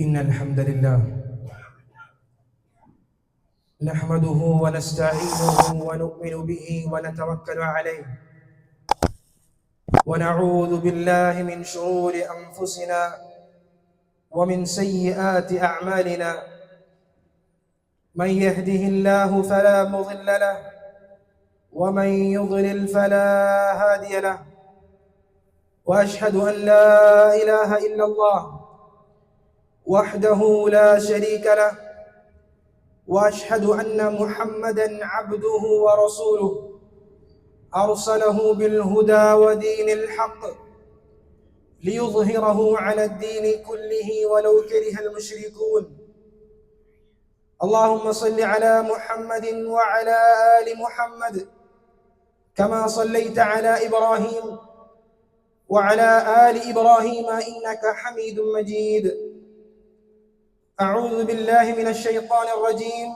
إن الحمد لله نحمده ونستعينه ونؤمن به ونتوكل عليه ونعوذ بالله من شرور أنفسنا ومن سيئات أعمالنا. من يهده الله فلا مضل له ومن يضلل فلا هادي له، وأشهد أن لا إله إلا الله وحده لا شريك له، وأشهد أن محمدًا عبده ورسوله أرسله بالهدى ودين الحق ليظهره على الدين كله ولو كره المشركون. اللهم صل على محمد وعلى آل محمد كما صليت على إبراهيم وعلى آل إبراهيم إنك حميد مجيد. أعوذ بالله من الشيطان الرجيم.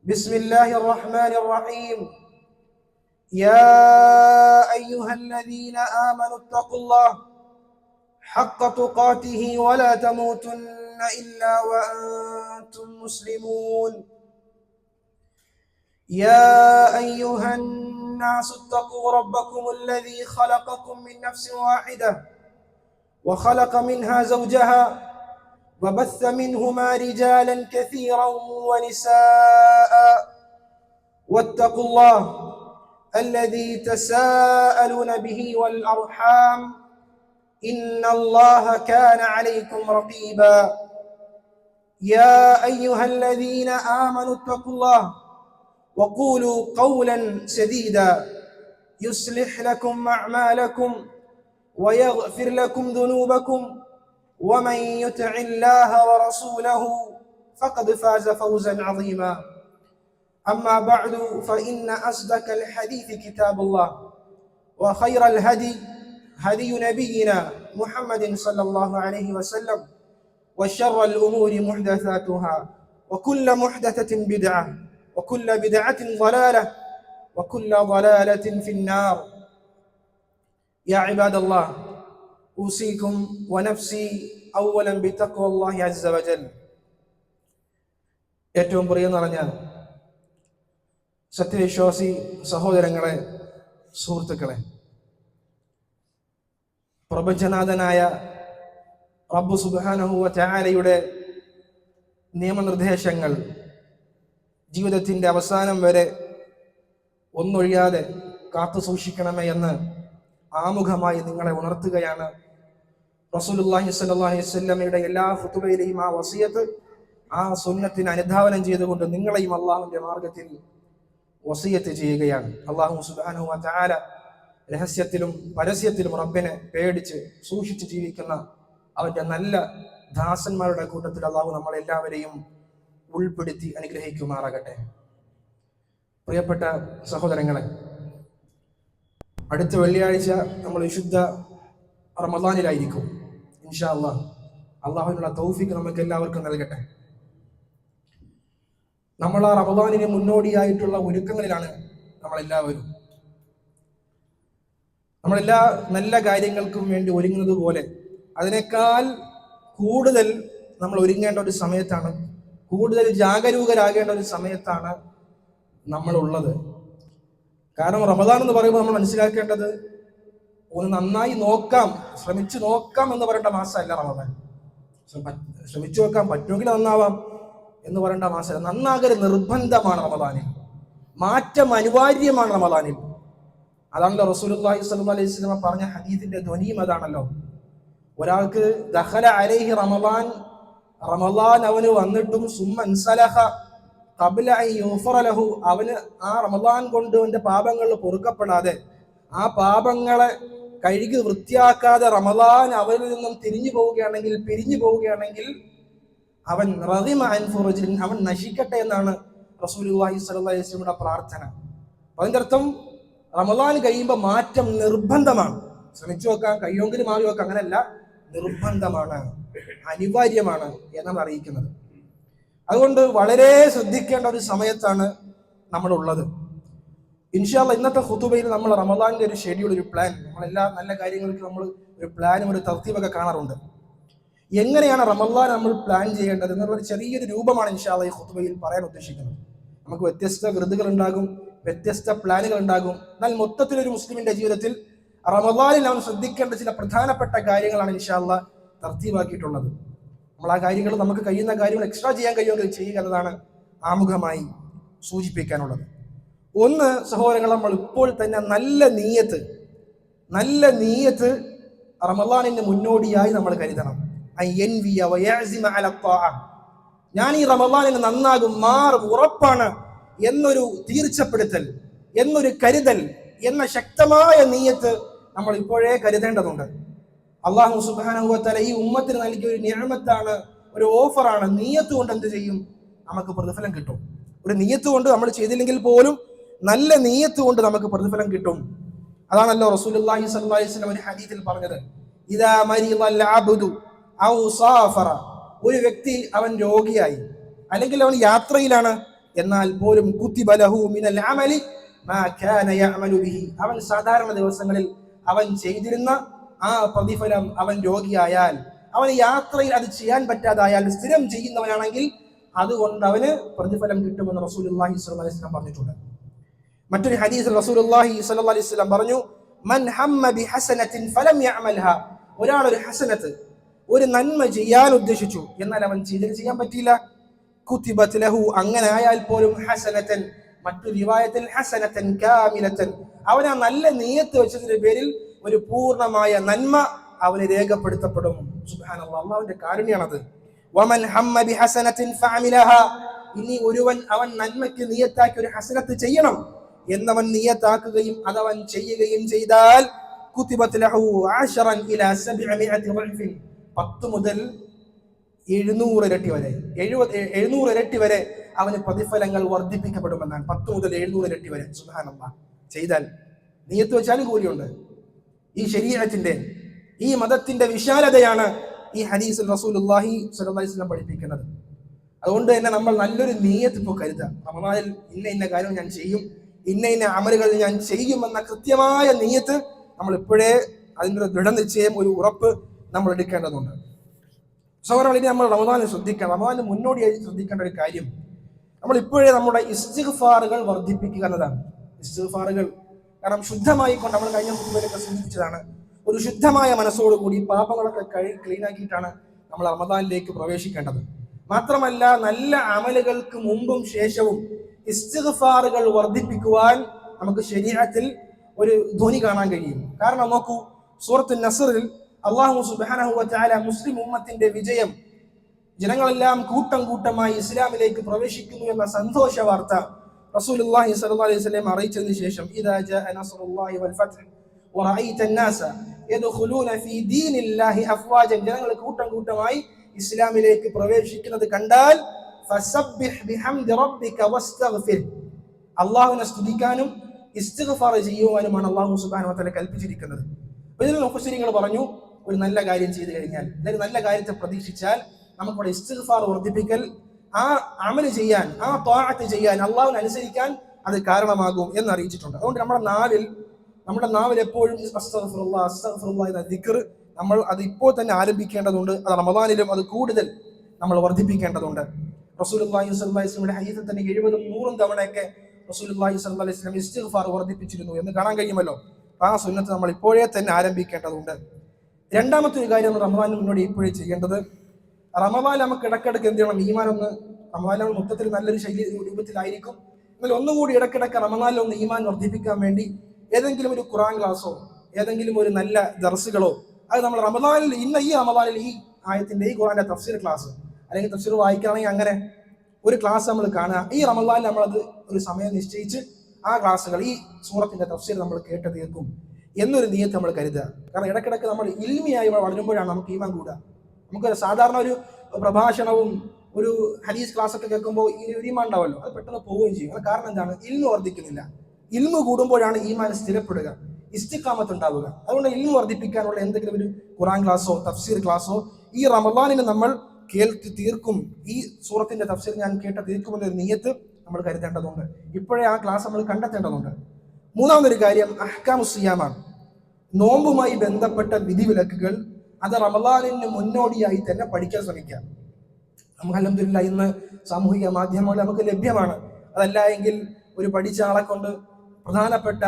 بسم الله الرحمن الرحيم. يا أيها الذين آمنوا اتقوا الله حق تقاته ولا تموتن إلا وأنتم مسلمون. يا أيها الناس اتقوا ربكم الذي خلقكم من نفس واحدة وخلق منها زوجها وبث منهما رجالا كثيرا ونساء، واتقوا الله الذي تساءلون به والأرحام إن الله كان عليكم رقيبا. يا أيها الذين آمنوا اتقوا الله وقولوا قولا سديدا يصلح لكم أعمالكم ويغفر لكم ذنوبكم، ومن يطع الله ورسوله فقد فاز فوزا عظيما. أما بعد فإن أصدق الحديث كتاب الله، وخير الهدي هدي نبينا محمد صلى الله عليه وسلم، وشر الأمور محدثاتها، وكل محدثة بدعة، وكل بدعة ضلالة، وكل ضلالة في النار. يا عباد الله، أوصيكم ونفسي أولا بتقوى الله عز وجل. ഏറ്റവും പ്രിയം നിറഞ്ഞ സത്യവിശ്വാസി സഹോദരങ്ങളെ, സുഹൃത്തുക്കളെ, പ്രപഞ്ചനാഥനായ റബ്ബ് സുബ്ഹാനഹു വ തആലയുടെ നിയമനിർദ്ദേശങ്ങൾ ജീവിതത്തിൻ്റെ അവസാനം വരെ ഒന്നൊഴിയാതെ കാത്തു സൂക്ഷിക്കണമേ എന്ന് ആമുഖമായി നിങ്ങളെ ഉണർത്തുകയാണ്. റസൂലുള്ളാഹി സ്വല്ലല്ലാഹു അലൈഹി വസല്ലമയുടെ എല്ലാ ഖുതുബയിലെയും ആ വസിയത്ത്, ആ സുന്നത്തിനെ അനുധാവനം ചെയ്തുകൊണ്ട് നിങ്ങളെയും അള്ളാഹുവിന്റെ മാർഗത്തിൽ വസിയത്ത് ചെയ്യുകയാണ്. അള്ളാഹു സുബ്ഹാനഹു വ തആല രഹസ്യത്തിലും പരസ്യത്തിലും റബ്ബിനെ പേടിച്ച് സൂക്ഷിച്ച് ജീവിക്കുന്ന അവന്റെ നല്ല ദാസന്മാരുടെ കൂട്ടത്തിൽ അള്ളാഹു നമ്മളെല്ലാവരെയും ഉൾപ്പെടുത്തി അനുഗ്രഹിക്കുമാറാകട്ടെ. പ്രിയപ്പെട്ട സഹോദരങ്ങളെ, അടുത്ത വെള്ളിയാഴ്ച നമ്മൾ വിശുദ്ധ റമദാനിലായിരിക്കും. ഇൻഷാ അല്ലാഹ് അള്ളാഹുവിനുള്ള തൗഫീഖ് നമുക്ക് എല്ലാവർക്കും നൽകട്ടെ. നമ്മൾ ആ റമദാനിന് മുന്നോടിയായിട്ടുള്ള ഒരുക്കങ്ങളിലാണ് നമ്മളെല്ലാവരും. നമ്മളെല്ലാ നല്ല കാര്യങ്ങൾക്കും വേണ്ടി ഒരുങ്ങുന്നത് പോലെ അതിനേക്കാൾ കൂടുതൽ നമ്മൾ ഒരുങ്ങേണ്ട ഒരു സമയത്താണ്, കൂടുതൽ ജാഗരൂകരാകേണ്ട ഒരു സമയത്താണ് നമ്മളുള്ളത്. കാരണം റമദാൻ എന്ന് പറയുമ്പോൾ നമ്മൾ മനസ്സിലാക്കേണ്ടത് ഒന്ന് നന്നായി നോക്കാം, ശ്രമിച്ചു നോക്കാം എന്ന് പറയേണ്ട മാസമല്ല റമദാൻ. ശ്രമിച്ചു നോക്കാം, പറ്റുമെങ്കിൽ നന്നാവാം എന്ന് പറയേണ്ട മാസമല്ല. നന്നാകൽ നിർബന്ധമാണ് റമദാനിൽ, മാറ്റം അനിവാര്യമാണ് റമദാനിൽ. അതാണല്ലോ റസൂലുള്ളാഹി സ്വല്ലല്ലാഹു അലൈഹി വസല്ലം പറഞ്ഞ ഹദീസിന്റെ ധ്വനിയും അതാണല്ലോ. ഒരാൾക്ക് ദഖല അലൈഹി റമദാൻ, റമദാൻ അവന് വന്നിട്ടും സുമ്മൻ സലഹ ഖബ്ല അൻ യുഗ്ഫറ ലഹു, അവന് ആ റമദാൻ കൊണ്ട് അവന്റെ പാപങ്ങൾ പൊറുക്കപ്പെടാതെ, ആ പാപങ്ങളെ കഴുകി വൃത്തിയാക്കാതെ റമദാൻ അവനിൽ നിന്നും പിരിഞ്ഞു പോവുകയാണെങ്കിൽ അവൻ റഗിമ അൻ ഫുറജിൻ, അവൻ നശിക്കട്ടെ എന്നാണ് റസൂലുള്ളാഹി സ്വല്ലല്ലാഹു അലൈഹി വസല്ലമയുടെ പ്രാർത്ഥന. അതിന്റെ അർത്ഥം റമദാൻ കഴിയുമ്പോൾ മാറ്റം നിർബന്ധമാണ്. ശ്രമിച്ചു നോക്കാം, കഴിയുമെങ്കിലും മാറി നോക്കാം, അങ്ങനെയല്ല, നിർബന്ധമാണ്, അനിവാര്യമാണ് എന്നാണ് അറിയിക്കുന്നത്. അതുകൊണ്ട് വളരെ ശ്രദ്ധിക്കേണ്ട ഒരു സമയത്താണ് നമ്മളുള്ളത്. ഇൻഷാ അല്ലാഹ് ഇന്നത്തെ ഖുതുബയിൽ നമ്മൾ റമദാനിന്റെ ഒരു ഷെഡ്യൂൾ, ഒരു പ്ലാൻ, നമ്മളെല്ലാ നല്ല കാര്യങ്ങൾക്കും നമ്മൾ ഒരു പ്ലാനും ഒരു തർത്തീബൊക്കെ കാണാറുണ്ട്. എങ്ങനെയാണ് റമളാൻ നമ്മൾ പ്ലാൻ ചെയ്യേണ്ടത് എന്നുള്ള ചെറിയൊരു രൂപമാണ് ഇൻഷാ അല്ലാഹ് ഈ ഖുത്ബയിൽ പറയാൻ ഉദ്ദേശിക്കുന്നത്. നമുക്ക് വ്യത്യസ്ത വൃതുകൾ ഉണ്ടാകും, വ്യത്യസ്ത പ്ലാനുകൾ ഉണ്ടാകും. എന്നാൽ മൊത്തത്തിലൊരു മുസ്ലിമിന്റെ ജീവിതത്തിൽ റമളാനിൽ അവൻ ശ്രദ്ധിക്കേണ്ട ചില പ്രധാനപ്പെട്ട കാര്യങ്ങളാണ് ഇൻഷാ അല്ലാഹ് തർത്തീബാക്കിയിട്ടുള്ളത്. നമ്മൾ ആ കാര്യങ്ങൾ നമുക്ക് കഴിയുന്ന കാര്യങ്ങൾ എക്സ്ട്രാ ചെയ്യാൻ കഴിയുമെങ്കിൽ ചെയ്യുക എന്നതാണ് ആമുഖമായി സൂചിപ്പിക്കാനുള്ളത്. ഒന്ന്, സഹോദരങ്ങൾ, നമ്മൾ ഇപ്പോൾ തന്നെ നല്ല നീയത്ത് റമളാനിന് മുന്നോടിയായി നമ്മൾ കരുതണം. ഞാൻ ഈ റമളാനിന് നന്നാകും, മാറും, ഉറപ്പാണ് എന്നൊരു തീർച്ചപ്പെടുത്തൽ, എന്നൊരു കരുതൽ, എന്ന ശക്തമായ നീയത്ത് നമ്മൾ ഇപ്പോഴേ കരുതേണ്ടതുണ്ട്. അല്ലാഹു സുബ്ഹാനഹു വ തആല ഈ ഉമ്മത്തിന് നൽകിയ ഒരു നിഅമത്താണ്, ഒരു ഓഫറാണ്. നീയത്ത് കൊണ്ട് എന്ത് ചെയ്യും? നമുക്ക് പ്രതിഫലം കിട്ടും. ഒരു നീയത്ത് കൊണ്ട് നമ്മൾ ചെയ്തില്ലെങ്കിൽ പോലും നല്ല നീയത്ത് കൊണ്ട് നമുക്ക് പ്രതിഫലം കിട്ടും. അതാണല്ലോ റസൂലുള്ളാഹി സ്വല്ലല്ലാഹി അലൈഹി വസല്ലം ഒരു ഹദീസിൽ പറഞ്ഞത്, ഇദാ മരിദൽ അബ്ദു ഔ സാഫറ, ഒരു വ്യക്തി അവൻ രോഗിയായി അല്ലെങ്കിൽ അവൻ യാത്രയിലാണ്, എന്നാൽ പോലും കുതിബ ലഹു മിനൽ അമലി മാ കാന യഅമലു ബിഹി, അവൻ സാധാരണ ദിവസങ്ങളിൽ അവൻ ചെയ്തിരുന്ന ആ പ്രതിഫലം അവൻ രോഗിയായാൽ, അവൻ യാത്രയിൽ അത് ചെയ്യാൻ പറ്റാതായാൽ, സ്ഥിരം ചെയ്യുന്നവനാണെങ്കിൽ അതുകൊണ്ട് അവന് പ്രതിഫലം കിട്ടുമെന്ന് റസൂലുള്ളാഹി സ്വല്ലല്ലാഹി അലൈഹി വസല്ലം പറഞ്ഞിട്ടുണ്ട്. മറ്റൊരു ഹദീസിൽ റസൂലുള്ളാഹി സ്വല്ലല്ലാഹി അലൈഹി വസല്ലം പറഞ്ഞു, മൻ ഹമ്മ ബിഹസനത്തിൻ ഫലം യഅമൽഹാ, ഒരാൾ ഒരു ഹസനത്ത്, ഒരു നന്മ ചെയ്യാൻ ഉദ്ദേശിച്ചു, എന്നാൽ അവൻ ചെയ്യാൻ പറ്റിയില്ല, കുതിബത് ലഹു, അങ്ങനെ ആയാൽ പോലും ഹസനത്തൻ, മറ്റു റിവായത്തിൽ ഹസനത്തൻ കാമിലത്തൻ, അവൻ ആ നല്ല നിയത്ത് വെച്ചതിന്റെ പേരിൽ ഒരു പൂർണ്ണമായ നന്മ അവന് രേഖപ്പെടുത്തപ്പെടും. സുബ്ഹാനല്ലാഹ്, അല്ലാഹുവിന്റെ കാരുണ്യമാണത്. വമൻ ഹമ്മ ബിഹസനത്തിൻ ഫഅമിലഹാ, ഇനി ഒരുവൻ അവൻ നന്മയ്ക്ക് നിയത്താക്കി ഒരു ഹസനത്ത് ചെയ്യണം എന്നവൻ നിയത്താക്കുകയും അതവൻ ചെയ്യുകയും ചെയ്താൽ കുതിബത് ലഹു 10 ഇലാ 700 ضعف, 10 മുതൽ 700 ഇരട്ടി വരെ, 700 ഇരട്ടി വരെ അവന് പ്രതിഫലങ്ങൾ വർദ്ധിപ്പിക്കപ്പെടുമെന്നാണ്. 10 മുതൽ 700 ഇരട്ടി വരെ. സുബ്ഹാനല്ലാഹ്, ചെയ്താൽ നിയത്ത് വെച്ചാലും കൂലിയുണ്ട്. ഈ ശരീഅത്തിന്റെ, ഈ മതത്തിന്റെ വിശാലതയാണ് ഈ ഹദീസിൽ റസൂലുള്ളാഹി സ്വല്ലല്ലാഹി അലൈഹി വസല്ലം പഠിപ്പിക്കുന്നത്. അതുകൊണ്ട് തന്നെ നമ്മൾ നല്ലൊരു നിയത്ത് ഇപ്പോൾ കരുതുക. റമളാനിൽ ഇന്ന കാര്യം ഞാൻ ചെയ്യും, ഇന്ന അമലുകൾ ഞാൻ ചെയ്യുമെന്ന കൃത്യമായ നിയത്ത് നമ്മൾ ഇപ്പോഴേ അതിൻ്റെ ഒരു ദൃഢനിശ്ചയം, ഒരു ഉറപ്പ് നമ്മൾ എടുക്കേണ്ടതുണ്ട്. സഹോദരങ്ങൾ, ഇനി നമ്മൾ റമളാനിൽ ശ്രദ്ധിക്കണം. റമളാനിന് മുന്നോടിയായി ശ്രദ്ധിക്കേണ്ട ഒരു കാര്യം, നമ്മൾ ഇപ്പോഴേ നമ്മുടെ ഇസ്തിഗ്ഫാറുകൾ വർദ്ധിപ്പിക്കുക എന്നതാണ്. ഇസ്തിഗ്ഫാറുകൾ, കാരണം ശുദ്ധമായി കൊണ്ട് നമ്മൾ കഴിഞ്ഞ മുൻപിലൊക്കെ സൂചിപ്പിച്ചതാണ്, ഒരു ശുദ്ധമായ മനസ്സോടുകൂടി പാപങ്ങളൊക്കെ ക്ലീനാക്കിയിട്ടാണ് നമ്മൾ റമളാനിലേക്ക് പ്രവേശിക്കേണ്ടത്. മാത്രമല്ല, നല്ല അമലുകൾക്ക് മുമ്പും ശേഷവും ഇസ്തിഗ്ഫാറുകൾ വർദ്ധിപ്പിക്കുവാൻ നമുക്ക് ശരീഅത്തിൽ ഒരു ധ്വനി കാണാൻ കഴിയും. കാരണം നോക്കൂ, സൂറത്തുൻ നസ്റിൽ അല്ലാഹു സുബ്ഹാനഹു വ തആല മുസ്ലിം ഉമ്മത്തിന്റെ വിജയം, ജനങ്ങളെല്ലാം കൂട്ടം കൂട്ടമായി ഇസ്ലാമിലേക്ക് പ്രവേശിക്കുന്നു എന്ന സന്തോഷ വാർത്ത റസൂലുള്ളാഹി സ്വല്ലല്ലാഹി അലൈഹി വസല്ലം അറിയിച്ചതിന് ശേഷം, ഇദാ ജാഅ നസ്റുല്ലാഹി വൽ ഫത്ഹ് വറഅയ്ത അന്നാസ യദ്ഖുലൂന ഫീ ദീനില്ലാഹി അഫ്വാജൻ, ജനങ്ങൾ കൂട്ടം കൂട്ടമായി ഇസ്ലാമിലേക്ക് പ്രവേശിക്കുന്നത് കണ്ടാൽ ഫസബ്ബിഹ് ബിഹംദി റബ്ബിക വസ്തഗ്ഫിർ, അല്ലാഹുവിനെ സ്തുതിക്കാനും ഇസ്തിഗ്ഫാർ ചെയ്യുവാനുമാണ് അല്ലാഹു സുബ്ഹാനഹു വ തആല കൽപ്പിച്ചിരിക്കുന്നത്. ഇതിൽ മുഫസ്സിരീങ്ങൾ പറഞ്ഞു, ഒരു നല്ല കാര്യം ചെയ്തു കഴിഞ്ഞാൽ, അല്ലെങ്കിൽ നല്ല കാര്യത്തെ പ്രതീക്ഷിച്ചാൽ നമുക്കിവിടെ ഇസ്തിഗ്ഫാർ വർദ്ധിപ്പിക്കൽ, ആ അമൽ ചെയ്യാൻ, ആ ത്വാഅത്ത് ചെയ്യാൻ, അല്ലാഹുവിനെ അനുസരിക്കാൻ അത് കാരണമാകും എന്ന് അറിയിച്ചിട്ടുണ്ട്. അതുകൊണ്ട് നമ്മുടെ നാവിൽ എപ്പോഴും അസ്തഗ്ഫിറുല്ലാഹ് അസ്തഗ്ഫിറുല്ലാഹ് എന്ന ദിക്ർ നമ്മൾ അത് ഇപ്പോൾ തന്നെ ആരംഭിക്കേണ്ടതുണ്ട്. അത് റമളാനിലും അത് കൂടുതൽ നമ്മൾ വർദ്ധിപ്പിക്കേണ്ടതുണ്ട്. റസൂലുള്ളാഹി സ്വല്ലല്ലാഹി അലൈഹി വസല്ലം ഹദീസിൽ തന്നെ 70 100 തവണയൊക്കെ റസൂലുള്ളാഹി സ്വല്ലല്ലാഹി അലൈഹി വസല്ലം ഇസ്തിഗ്ഫാർ വർദ്ധിപ്പിച്ചിരുന്നു എന്ന് കാണാൻ കഴിയുമല്ലോ. ആ സുന്നത്ത് നമ്മൾ ഇപ്പോഴേ തന്നെ ആരംഭിക്കേണ്ടതുണ്ട്. രണ്ടാമത്തെ ഒരു കാര്യം റമളാനിന് മുന്നോടി ഇപ്പോഴേ ചെയ്യേണ്ടത്, റമളാൻ നമുക്ക് ഇടക്കിടക്ക് എന്ത് ചെയ്യണം, ഈമാനൊന്ന്, റമളാൻ മൊത്തത്തിൽ നല്ലൊരു രൂപത്തിലായിരിക്കും, എന്നാൽ ഒന്നുകൂടി ഇടക്കിടക്ക് റമളാനിൽ ഒന്ന് ഈമാൻ വർദ്ധിപ്പിക്കാൻ വേണ്ടി ഏതെങ്കിലും ഒരു ഖുർആൻ ക്ലാസ്സോ ഏതെങ്കിലും ഒരു നല്ല ദർസുകളോ, അത് നമ്മൾ റമളാനിൽ, ഈ റമളാനിൽ ഈ ആയത്തിന്റെ, ഈ ഖുർആന്റെ തഫ്സീർ ക്ലാസ് അല്ലെങ്കിൽ തഫ്സീർ വായിക്കുകയാണെങ്കിൽ അങ്ങനെ ഒരു ക്ലാസ് നമ്മൾ കാണുക. ഈ റമളാനിൽ നമ്മളത് ഒരു സമയം നിശ്ചയിച്ച് ആ ക്ലാസ്സുകൾ, ഈ സൂറത്തിന്റെ തഫ്സീർ നമ്മൾ കേട്ട് തീർക്കും എന്നൊരു നിയത്ത് നമ്മൾ കരുതുക. കാരണം ഇടക്കിടക്ക് നമ്മൾ ഇൽമിയായി വളരുമ്പോഴാണ് നമുക്ക് ഈമാൻ കൂടുക. നമുക്ക് സാധാരണ ഒരു പ്രഭാഷണവും ഒരു ഹദീസ് ക്ലാസ്സൊക്കെ കേൾക്കുമ്പോൾ ഈ ഈമാൻ ഉണ്ടാവുമല്ലോ, അത് പെട്ടെന്ന് പോവുകയും ചെയ്യും. അത് കാരണം എന്താണ്? ഇൽമു വർദ്ധിക്കുന്നില്ല. ഇൽമു കൂടുമ്പോഴാണ് ഈമാൻ സ്ഥിരപ്പെടുക, ഇസ്തിഖാമത്ത് ഉണ്ടാവുക. അതുകൊണ്ട് ഇൽമു വർദ്ധിപ്പിക്കാനുള്ള എന്തെങ്കിലും ഒരു ഖുർആൻ ക്ലാസ്സോ തഫ്സീർ ക്ലാസ്സോ ഈ റമളാനിന് നമ്മൾ കേൾത്തി തീർക്കും, ഈ സൂറത്തിന്റെ തഫ്സീർ ഞാൻ കേട്ട തീർക്കുമെന്നൊരു നിയത്ത് നമ്മൾ കരുതേണ്ടതുണ്ട്. ഇപ്പോഴേ ആ ക്ലാസ് നമ്മൾ കണ്ടെത്തേണ്ടതുണ്ട്. മൂന്നാമതൊരു കാര്യം അഹ്കാമു സിയാമാണ്. നോമ്പുമായി ബന്ധപ്പെട്ട വിധിവിലക്കുകൾ അത് റമദാനിന് മുന്നോടിയായി തന്നെ പഠിക്കാൻ ശ്രമിക്കാം. നമുക്ക് അൽഹംദുലില്ലാഹ് ഇന്ന് സാമൂഹിക മാധ്യമങ്ങൾ നമുക്ക് ലഭ്യമാണ്. അതല്ല എങ്കിൽ ഒരു പഠിച്ച ആളെ കൊണ്ട് പ്രധാനപ്പെട്ട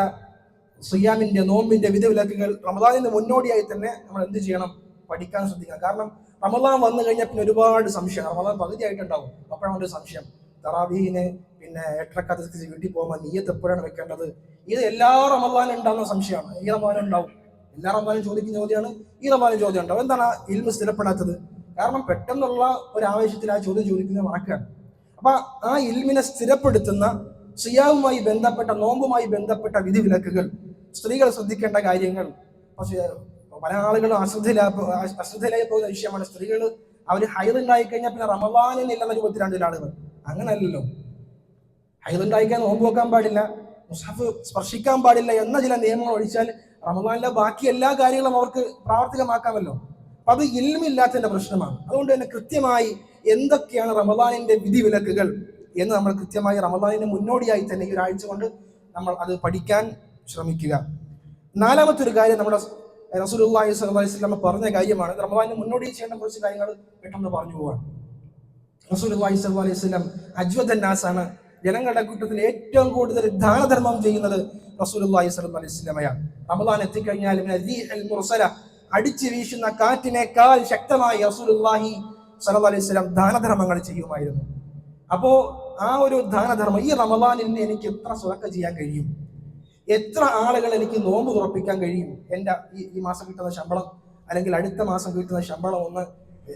സിയാമിന്റെ നോമ്പിന്റെ വിധിവിലക്കുകൾ റമദാനിന് മുന്നോടിയായി തന്നെ നമ്മൾ എന്ത് ചെയ്യണം? പഠിക്കാൻ ശ്രദ്ധിക്കണം. കാരണം റമദാൻ വന്നു കഴിഞ്ഞാൽ പിന്നെ ഒരുപാട് സംശയം, റമദാൻ പകുതിയായിട്ടുണ്ടാവും, അപ്പോഴാണ് ഒരു സംശയം. തറാവീഹിന് പിന്നെ 8 റക്അത്ത് വീട്ടിൽ പോകുമ്പോൾ നിയ്യത്ത് എപ്പോഴാണ് വെക്കേണ്ടത്? ഇത് എല്ലാ റമദാനും ഉണ്ടാകുന്ന സംശയമാണ്. ഈ റമദാനും ഉണ്ടാവും, എല്ലാ റമദാനും ചോദിക്കുന്ന ചോദ്യമാണ്, ഈ റമദാനും ചോദ്യം ഉണ്ടാവും. എന്താണ് ഇൽമ് സ്ഥിരപ്പെടാത്തത്? കാരണം പെട്ടെന്നുള്ള ഒരു ആവേശത്തിൽ ആ ചോദ്യം ചോദിക്കുന്നത് മറക്കുകയാണ്. അപ്പൊ ആ ഇൽമിനെ സ്ഥിരപ്പെടുത്തുന്ന സിയാവുമായി ബന്ധപ്പെട്ട നോമ്പുമായി ബന്ധപ്പെട്ട വിധിവിലക്കുകൾ, സ്ത്രീകൾ ശ്രദ്ധിക്കേണ്ട കാര്യങ്ങൾ. പക്ഷേ പല ആളുകളും അശ്രദ്ധയിലായി പോകുന്ന വിഷയമാണ്. സ്ത്രീകൾ അവർ ഹൈദ് ഉണ്ടായി കഴിഞ്ഞാൽ പിന്നെ റമദാനിന്നില്ലെന്ന രൂപത്തിലാണ് ചില ആളുകൾ. അങ്ങനല്ലല്ലോ. ഹൈദ് ഉണ്ടായിക്കാൻ നോമ്പ് വെക്കാൻ പാടില്ല, മുസ്ഹഫ് സ്പർശിക്കാൻ പാടില്ല എന്ന ചില നിയമങ്ങൾ ഒഴിച്ചാൽ റമദാനിലെ ബാക്കി എല്ലാ കാര്യങ്ങളും അവർക്ക് പ്രാവർത്തികമാക്കാമല്ലോ. അപ്പൊ അത് ഇൽമില്ലാത്തതിന്റെ പ്രശ്നമാണ്. അതുകൊണ്ട് തന്നെ കൃത്യമായി എന്തൊക്കെയാണ് റമദാനിന്റെ വിധിവിലക്കുകൾ എന്ന് നമ്മൾ കൃത്യമായി റമദാനിന് മുന്നോടിയായി തന്നെ ഈ ഒരാഴ്ച കൊണ്ട് നമ്മൾ അത് പഠിക്കാൻ ശ്രമിക്കുക. നാലാമത്തെ ഒരു കാര്യം നമ്മുടെ റസൂലുള്ളാഹി സ്വല്ലല്ലാഹു അലൈഹി വസല്ലം പറഞ്ഞ കാര്യമാണ്. റമദാനിന് മുന്നോടി ചെയ്യേണ്ട കുറച്ച് കാര്യങ്ങൾ പെട്ടെന്ന് പറഞ്ഞു പോവാണ്. റസൂലുള്ളാഹി സ്വല്ലല്ലാഹു അലൈഹി വസല്ലം അജ്വദൻ നാസാണ്. ജനങ്ങളുടെ കൂട്ടത്തിൽ ഏറ്റവും കൂടുതൽ ദാനധർമ്മം ചെയ്യുന്നത് റസൂലുള്ളാഹി സ്വല്ലല്ലാഹു അലൈഹി വസല്ലമയാണ്. റമദാൻ എത്തിക്കഴിഞ്ഞാൽ അടിച്ചു വീശുന്ന കാറ്റിനേക്കാൾ ശക്തമായി റസൂലുള്ളാഹി സ്വല്ലല്ലാഹു അലൈഹി വസല്ലം ദാനധർമ്മങ്ങൾ ചെയ്യുമായിരുന്നു. അപ്പോ ആ ഒരു ദാനധർമ്മം ഈ റമദാനിന് എനിക്ക് എത്ര സ്വതക്ക ചെയ്യാൻ കഴിയും, എത്ര ആളുകൾ എനിക്ക് നോമ്പ് തുറപ്പിക്കാൻ കഴിയും, എൻ്റെ ഈ മാസം കിട്ടുന്ന ശമ്പളം അല്ലെങ്കിൽ അടുത്ത മാസം കിട്ടുന്ന ശമ്പളം ഒന്ന്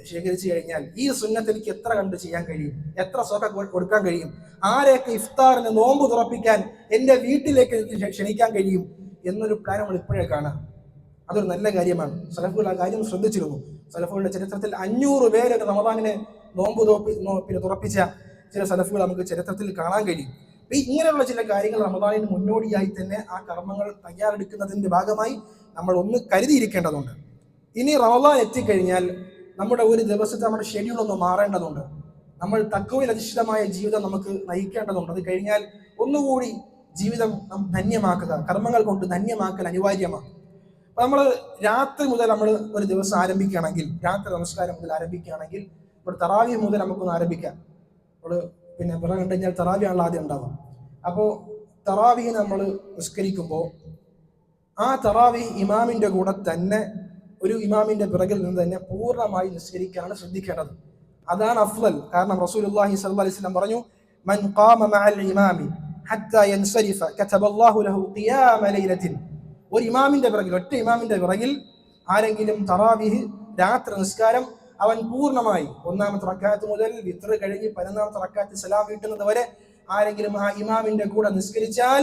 ശേഖരിച്ചു കഴിഞ്ഞാൽ ഈ സുന്നത്ത് എനിക്ക് എത്ര കണ്ട് ചെയ്യാൻ കഴിയും, എത്ര സ്വതക്ക കൊടുക്കാൻ കഴിയും, ആരെയൊക്കെ ഇഫ്താറിന് നോമ്പ് തുറപ്പിക്കാൻ എൻ്റെ വീട്ടിലേക്ക് എനിക്ക് ക്ഷണിക്കാൻ കഴിയും എന്നൊരു പ്ലാൻ നമ്മൾ ഇപ്പോഴേ കാണാം. അതൊരു നല്ല കാര്യമാണ്. സലഫുകൾ ആ കാര്യം ശ്രദ്ധിച്ചിരുന്നു. സലഫുകളുടെ ചരിത്രത്തിൽ 500 പേര് റമദാനിനെ നോമ്പ് തുറപ്പിച്ച ചില സലഫുകൾ നമുക്ക് ചരിത്രത്തിൽ കാണാൻ കഴിയും. അപ്പൊ ഇങ്ങനെയുള്ള ചില കാര്യങ്ങൾ റമദാനിന് മുന്നോടിയായി തന്നെ ആ കർമ്മങ്ങൾ തയ്യാറെടുക്കുന്നതിന്റെ ഭാഗമായി നമ്മൾ ഒന്ന് കരുതിയിരിക്കേണ്ടതുണ്ട്. ഇനി റമദാൻ എത്തിക്കഴിഞ്ഞാൽ നമ്മുടെ ഒരു ദിവസത്തെ നമ്മുടെ ഷെഡ്യൂൾ ഒന്ന് മാറേണ്ടതുണ്ട്. നമ്മൾ തഖ്വയിൽ അധിഷ്ഠിതമായ ജീവിതം നമുക്ക് നയിക്കേണ്ടതുണ്ട്. അത് കഴിഞ്ഞാൽ ഒന്നുകൂടി ജീവിതം ധന്യമാക്കുക, കർമ്മങ്ങൾ കൊണ്ട് ധന്യമാക്കൽ അനിവാര്യമാണ്. അപ്പൊ നമ്മൾ രാത്രി മുതൽ നമ്മൾ ഒരു ദിവസം ആരംഭിക്കുകയാണെങ്കിൽ, രാത്രി നമസ്കാരം മുതൽ ആരംഭിക്കുകയാണെങ്കിൽ, ഇപ്പോൾ തറാവീഹ് മുതൽ നമുക്കൊന്ന് ആരംഭിക്കാം. നമ്മൾ പിന്നെ പിറ കണ്ടു കഴിഞ്ഞാൽ തറാവീഹാണല്ലോ ആദ്യം ഉണ്ടാവാം. അപ്പോൾ തറാവീഹ് നമ്മൾ നിസ്കരിക്കുമ്പോൾ ആ തറാവീഹ് ഇമാമിന്റെ കൂടെ തന്നെ ഒരു ഇമാമിന്റെ പിറകിൽ നിന്ന് തന്നെ പൂർണ്ണമായി നിസ്കരിക്കാനാണ് ശ്രദ്ധിക്കേണ്ടത്. അതാണ് അഫ്ളൽ. കാരണം റസൂലുള്ളാഹി സ്വല്ലല്ലാഹു അലൈഹി വസല്ലം പറഞ്ഞു, മൻ ഖാമ മഅൽ ഇമാമി ഹത്താ യൻസരിഫ കതബല്ലാഹു ലഹു ഖിയാമ ലൈലത്തിൻ. ഒരു ഇമാമിന്റെ പിറകിൽ, ഒറ്റ ഇമാമിന്റെ പിറകിൽ ആരെങ്കിലും തറാവീഹ് രാത്രി നിസ്കാരം അവൻ പൂർണ്ണമായി 1ാമത്തെ റക്അത്ത് മുതൽ വിത്ർ കഴിഞ്ഞ് 11ാമത്തെ റക്അത്ത് സലാം വീട്ടുന്നത് വരെ ആരെങ്കിലും ആ ഇമാമിന്റെ കൂടെ നിസ്കരിച്ചാൽ